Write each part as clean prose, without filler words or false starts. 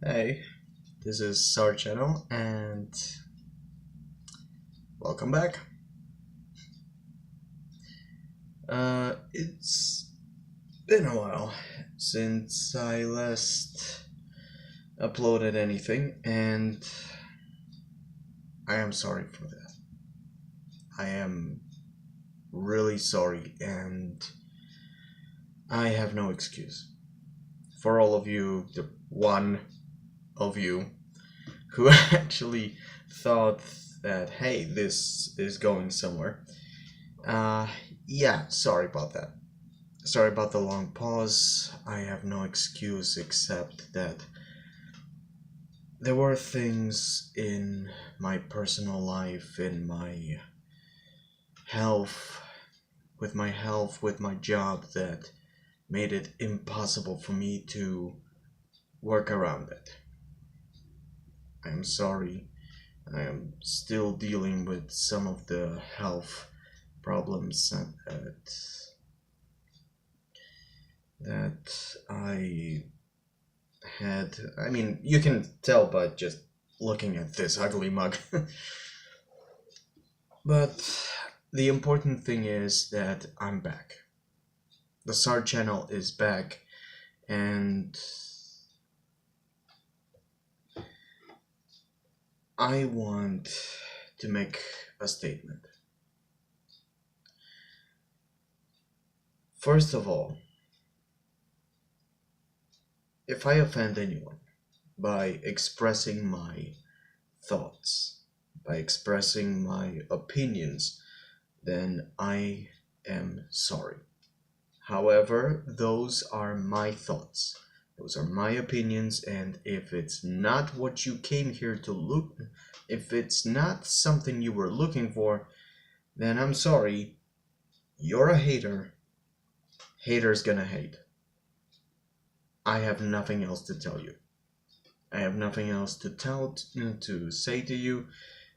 Hey, this is our channel and welcome back. It's been a while since I last uploaded anything, and I am sorry for that. I am really sorry, and I have no excuse. For all of you, the one of you who actually thought that, hey, this is going somewhere. Uh, yeah, sorry about that. Sorry about the long pause. I have no excuse except that there were things in my personal life, in my health, with my job that made it impossible for me to work around it. I am sorry. I am still dealing with some of the health problems that I had. I mean, you can tell by just looking at this ugly mug. But the important thing is that I'm back. The SAR channel is back, and I want to make a statement. First of all, if I offend anyone by expressing my thoughts, by expressing my opinions, then I am sorry. However, those are my thoughts. Those are my opinions, and if it's not what you came here to look, if it's not something you were looking for, then I'm sorry. You're a hater. Haters gonna hate. I have nothing else to tell you. I have nothing else to say to you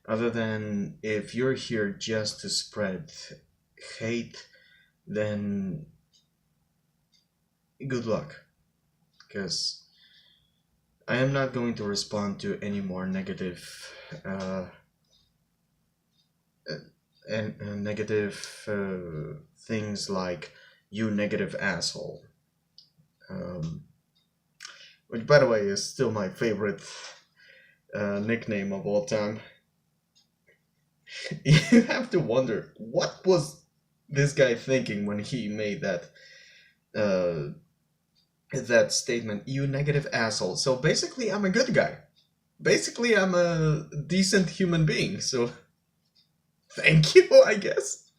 other than if you're here just to spread hate, then good luck, because I am not going to respond to any more negative uh, things like "you negative asshole," um, which, by the way, is still my favorite nickname of all time. You have to wonder what was this guy thinking when he made uh, that statement, "you negative asshole." So basically, I'm a good guy. Basically, I'm a decent human being. So thank you, I guess.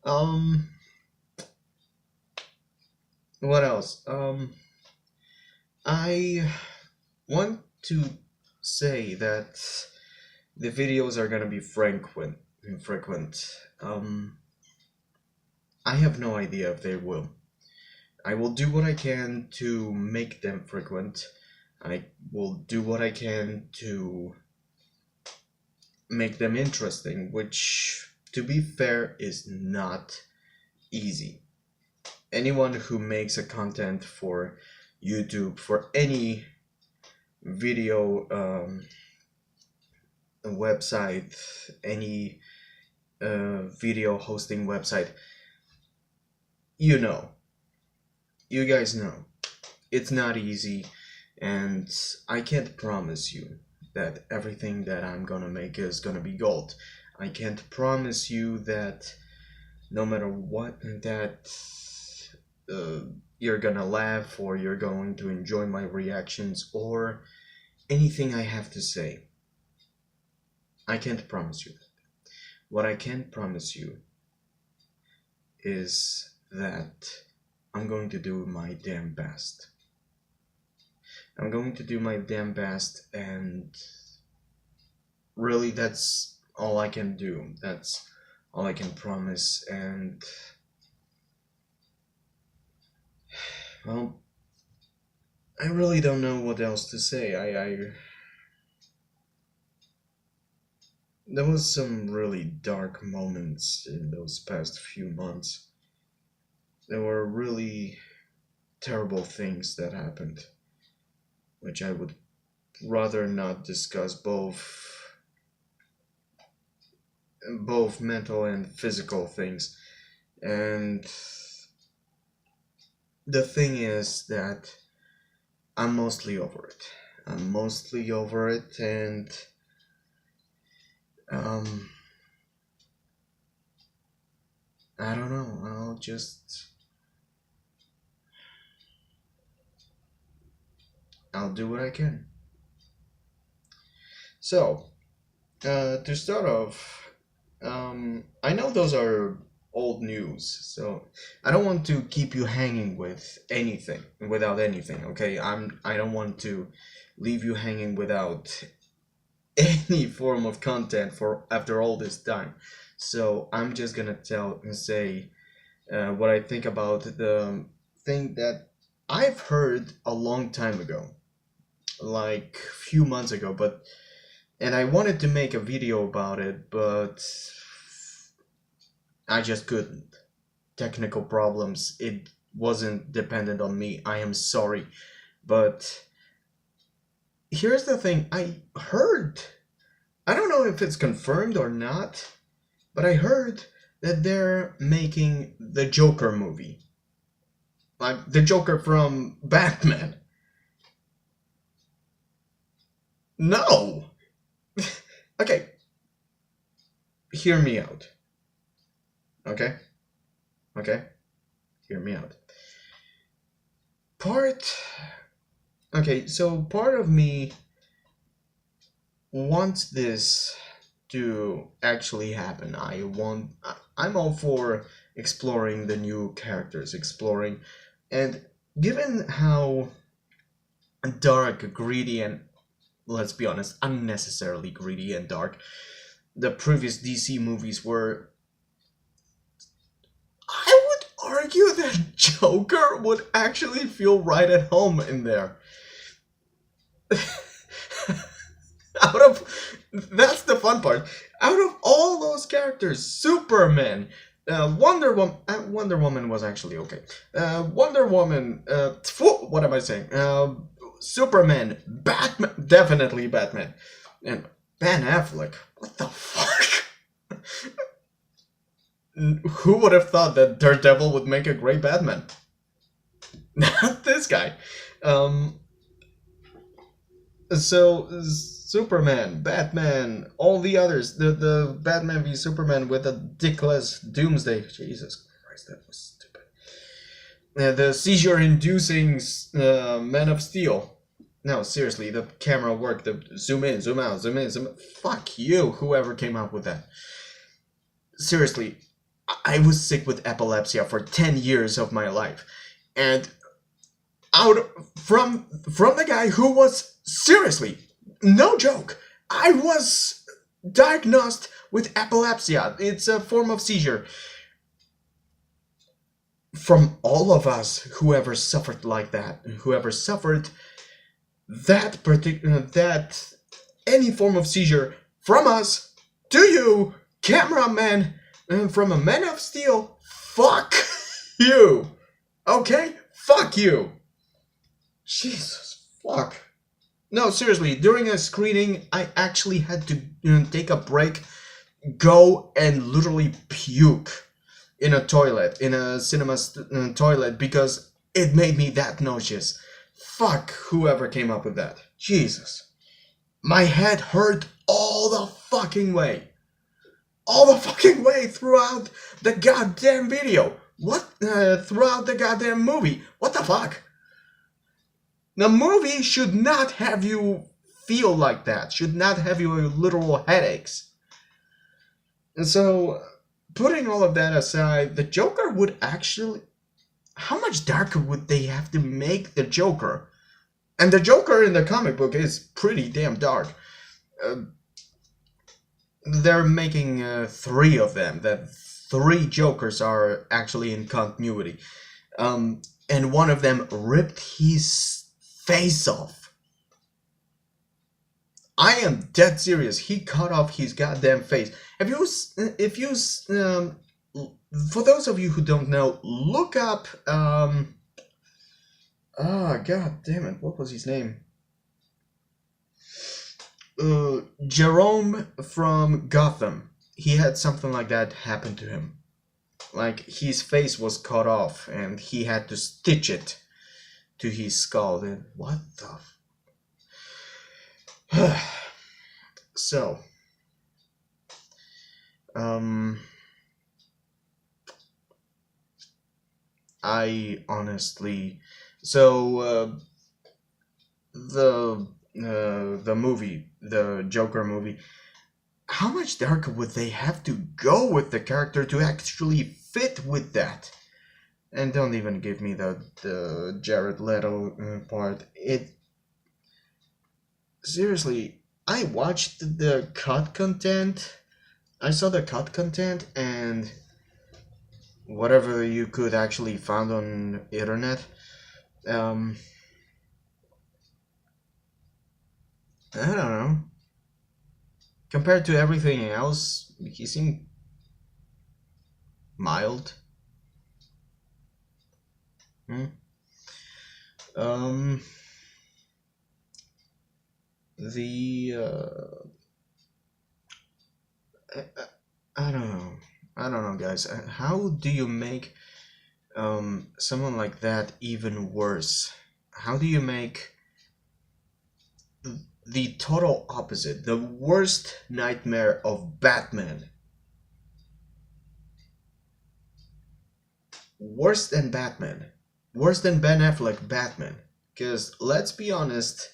Um, what else? I want to say that the videos are gonna be frequent. Frequent. I have no idea if they will. I will do what I can to make them frequent. I will do what I can to make them interesting, which, to be fair, is not easy. Anyone who makes a content for YouTube, for any video website, any video hosting website, you know, you guys know, it's not easy, and I can't promise you that everything that I'm gonna make is gonna be gold. I can't promise you that no matter what, that uh, you're gonna laugh or you're going to enjoy my reactions or anything I have to say. I can't promise you that. What I can promise you is that I'm going to do my damn best. I'm going to do my damn best, and really, that's all I can do. That's all I can promise, and well, I really don't know what else to say. There was some really dark moments in those past few months. There were really terrible things that happened. which I would rather not discuss, both mental and physical things. And the thing is that I'm mostly over it. I'm mostly over it, and um, I don't know. I'll do what I can. So, to start off, I know those are old news, so I don't want to keep you hanging without anything. Okay, I don't want to leave you hanging without any form of content for after all this time. So I'm just gonna say what I think about the thing that I've heard a long time ago, like few months ago, and I wanted to make a video about it, but I just couldn't. Technical problems. It wasn't dependent on me. I am sorry. But here's the thing. I don't know if it's confirmed or not, but I heard that they're making the Joker movie. Like the Joker from Batman. No! Okay. Hear me out. Okay? Okay? Hear me out. Part of me wants this to actually happen. I'm all for exploring the new characters, and given how dark, greedy, and let's be honest, unnecessarily greedy and dark the previous DC movies were, I would argue that Joker would actually feel right at home in there. That's the fun part. Out of all those characters, Superman, Wonder Woman was actually okay. Wonder Woman, what am I saying? Superman, Batman, definitely Batman, and Ben Affleck. What the fuck? Who would have thought that Daredevil would make a great Batman? Not this guy. So Superman, Batman, all the others, the Batman v Superman with a dickless Doomsday. Jesus Christ, that was stupid. The seizure-inducing Man of Steel. No, seriously, the camera work, the zoom in, zoom out, zoom in, zoom out. Fuck you, whoever came up with that. Seriously, I was sick with epilepsy for 10 years of my life. And from the guy who was, seriously, no joke, I was diagnosed with epilepsy. It's a form of seizure. From all of us, whoever suffered like that, whoever suffered that any form of seizure, from us to you, cameraman, from a Man of Steel, fuck you. Okay? Fuck you. Jesus, fuck. No, seriously, during a screening, I actually had to take a break, go and literally puke in a toilet, in a cinema toilet, because it made me that nauseous. Fuck whoever came up with that. Jesus. My head hurt all the fucking way. All the fucking way throughout the goddamn video. Throughout the goddamn movie. What the fuck? The movie should not have you feel like that. Should not have you literal headaches. And so, putting all of that aside, the Joker would actually... How much darker would they have to make the Joker? And the Joker in the comic book is pretty damn dark. They're making 3 of them. That 3 Jokers are actually in continuity. And one of them ripped his face off. I am dead serious. He cut off his goddamn face. For those of you who don't know, look up, god damn it, what was his name? Jerome from Gotham, he had something like that happen to him. Like his face was cut off and he had to stitch it to his skull. And what the? So, um, I honestly, so the movie, the Joker movie, how much darker would they have to go with the character to actually fit with that? And don't even give me the Jared Leto part. It seriously, I watched the cut content. I saw the cut content and whatever you could actually find on internet. Um, I don't know. Compared to everything else, he seemed mild. Hmm. Um, the I don't know. I don't know, guys. How do you make someone like that even worse? How do you make the total opposite, the worst nightmare of Batman, worse than Batman, worse than Ben Affleck Batman? Because let's be honest,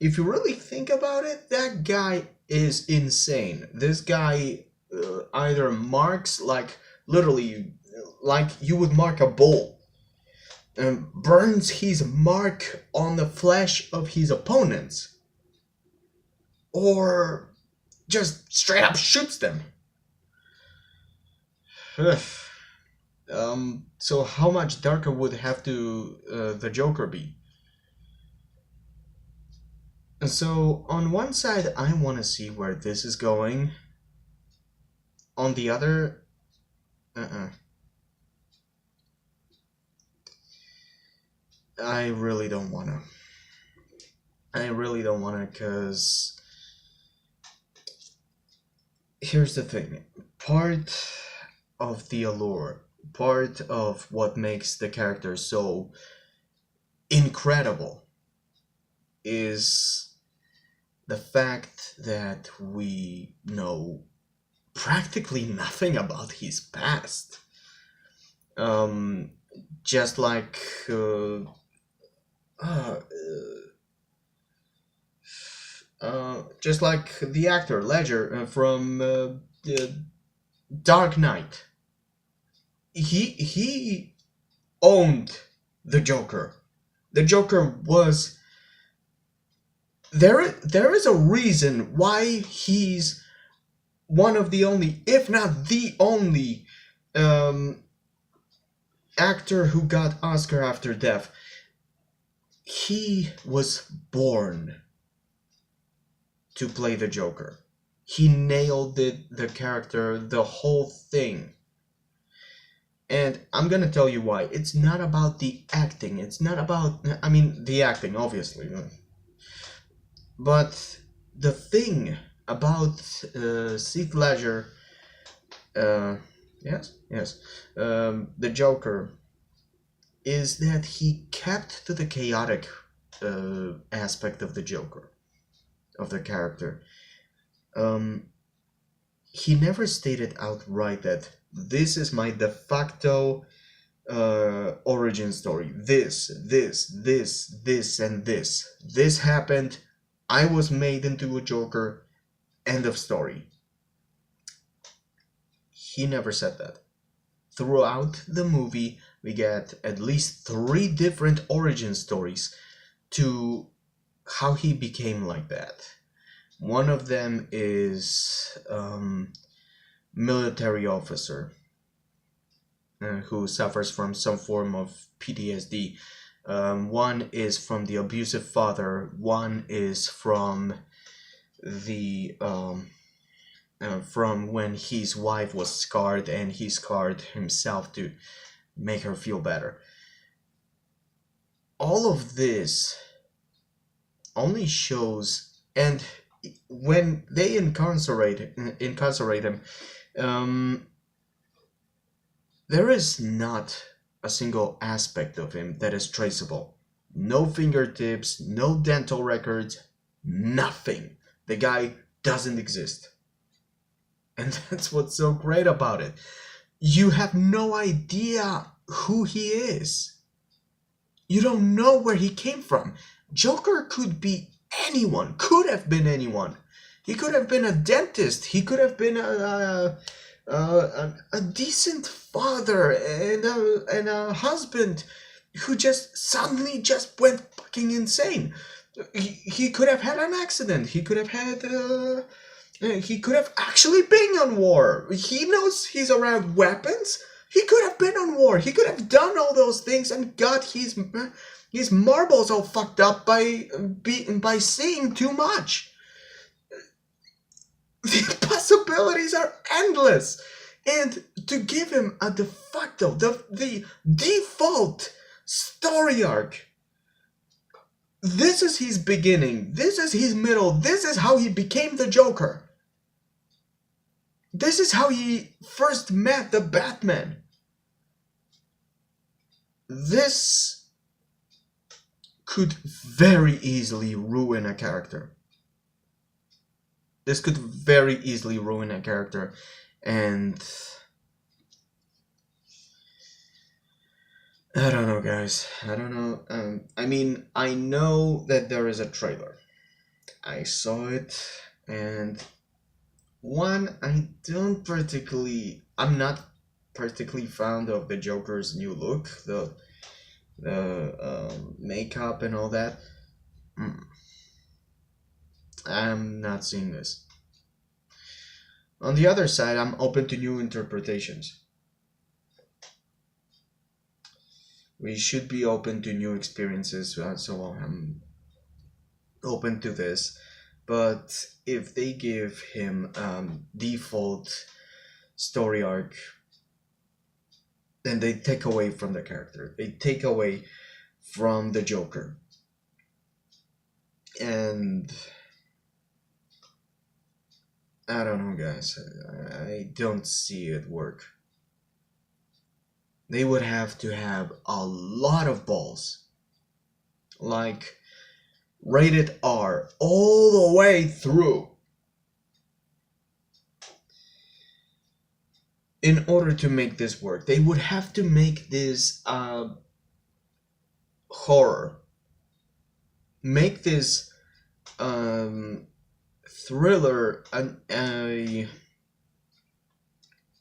if you really think about it, that guy is insane. This guy either marks like literally like you would mark a bull and burns his mark on the flesh of his opponents, or just straight up shoots them. So how much darker would have to the Joker be? And so on one side, I want to see where this is going. On the other, uh-uh. I really don't wanna. I really don't wanna, cause here's the thing. Part of the allure, part of what makes the character so incredible is the fact that we know practically nothing about his past. Um, just like uh, just like the actor Ledger from the Dark Knight. He owned the Joker. The Joker was there. There is a reason why he's one of the only, if not the only, um, actor who got Oscar after death. He was born to play the Joker. He nailed it, the character, the whole thing. And I'm gonna tell you why. It's not about the acting. It's not about, I mean, the acting, obviously. But the thing about Heath Ledger, yes, the Joker, is that he kept to the chaotic aspect of the Joker, of the character. Um, he never stated outright that this is my de facto origin story. This, and this. This happened. I was made into a Joker. End of story. He never said that. Throughout the movie, we get at least 3 different origin stories to how he became like that. One of them is military officer who suffers from some form of PTSD. One is from the abusive father. One is from the from when his wife was scarred and he scarred himself to make her feel better. All of this only shows, and when they incarcerate him, um, there is not a single aspect of him that is traceable. No fingertips, no dental records, nothing. The guy doesn't exist. And that's what's so great about it. You have no idea who he is. You don't know where he came from. Joker could be anyone, could have been anyone. He could have been a dentist. He could have been a decent father and a husband who just suddenly just went fucking insane. He could have had an accident. He could have actually been on war. He knows he's around weapons. He could have been on war. He could have done all those things and got his marbles all fucked up by seeing too much. The possibilities are endless. And to give him a de facto, the default story arc, this is his beginning, this is his middle, this is how he became the Joker. This is how he first met the Batman. This could very easily ruin a character. This could very easily ruin a character. And I don't know, guys. I don't know. I mean, I know that there is a trailer. I saw it, and I'm not particularly fond of the Joker's new look, the makeup and all that. I'm not seeing this. On the other side, I'm open to new interpretations. We should be open to new experiences, so I'm open to this. But if they give him default story arc, then they take away from the character. They take away from the Joker. And I don't know, guys. I don't see it work. They would have to have a lot of balls. Like rated R all the way through in order to make this work. They would have to make this horror. Make this thriller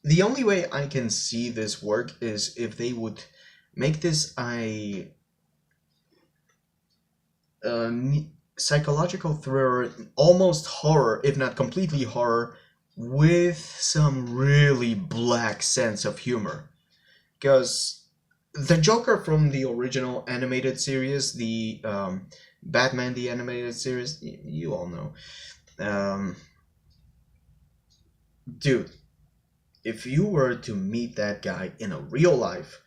the only way I can see this work is if they would make this a psychological thriller, almost horror, if not completely horror, with some really black sense of humor. Because the Joker from the original animated series, the Batman the animated series, you all know. Dude, if you were to meet that guy in a real life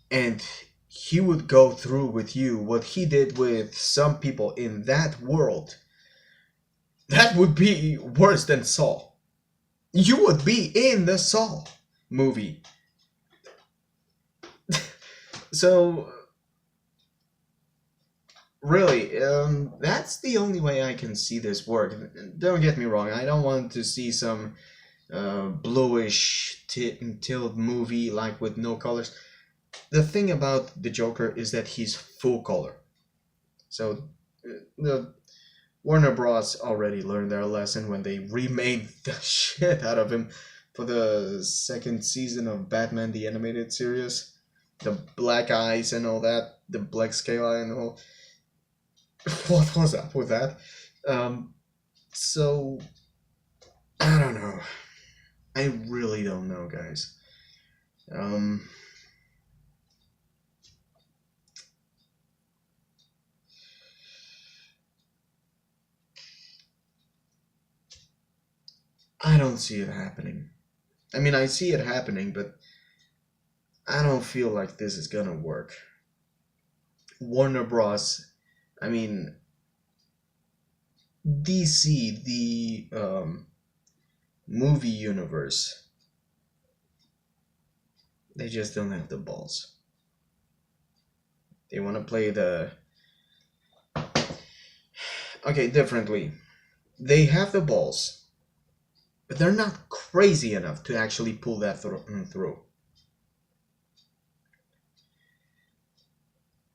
and he would go through with you what he did with some people in that world, that would be worse than Saw. You would be in the Saw movie. So, really, that's the only way I can see this work. Don't get me wrong, I don't want to see some bluish tilled movie like with no colors. The thing about the Joker is that he's full color. So the Warner Bros. Already learned their lesson when they remade the shit out of him for the second season of Batman the Animated Series. The black eyes and all that, the black scale eye and all. What was up with that? So I don't know. I really don't know, guys. I don't see it happening. I mean, I see it happening, but I don't feel like this is gonna work. Warner Bros. I mean, DC, the movie universe, they just don't have the balls. They want to play the. Okay, differently. They have the balls, but they're not crazy enough to actually pull that through.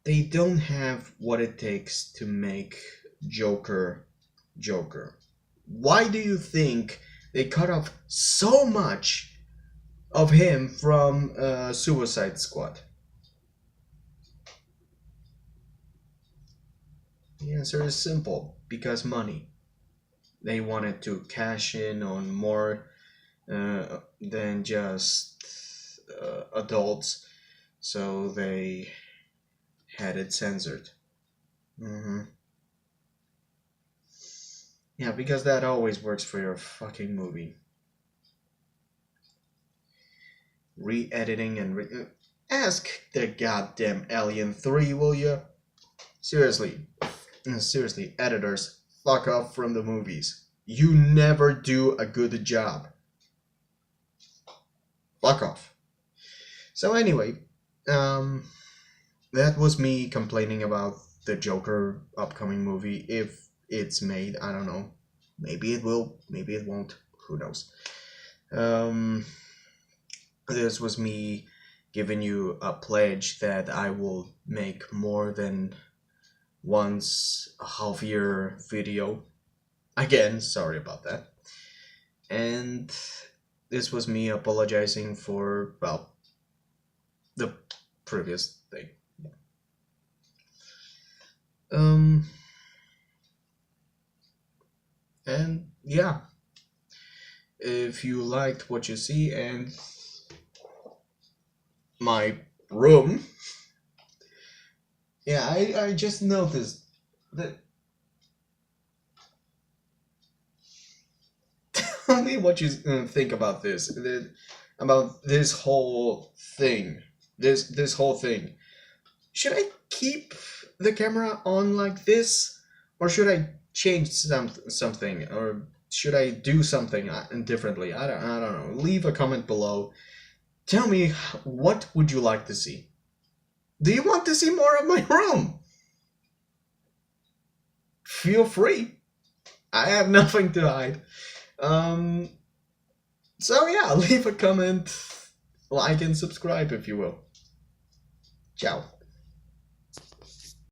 They don't have what it takes to make Joker Joker. Why do you think they cut off so much of him from Suicide Squad? The answer is simple, because money. They wanted to cash in on more than just adults, so they had it censored. hmm Yeah, because that always works for your fucking movie. Re-editing and ask the goddamn Alien 3, will ya? Seriously. Seriously, editors, fuck off from the movies. You never do a good job. Fuck off. So anyway, that was me complaining about the Joker upcoming movie. If it's made, I don't know. Maybe it will, maybe it won't. Who knows? This was me giving you a pledge that I will make more than once a half year video. Again, sorry about that. And this was me apologizing for, well, the previous thing. And yeah, if you liked what you see and my room, yeah, I just noticed that. Tell me what you think about this, about this whole thing, this whole thing. Should I keep the camera on like this, or should I change something, or should I do something differently? I don't know. Leave a comment below. Tell me, what would you like to see? Do you want to see more of my room? Feel free. I have nothing to hide. So yeah, leave a comment, like and subscribe if you will. Ciao.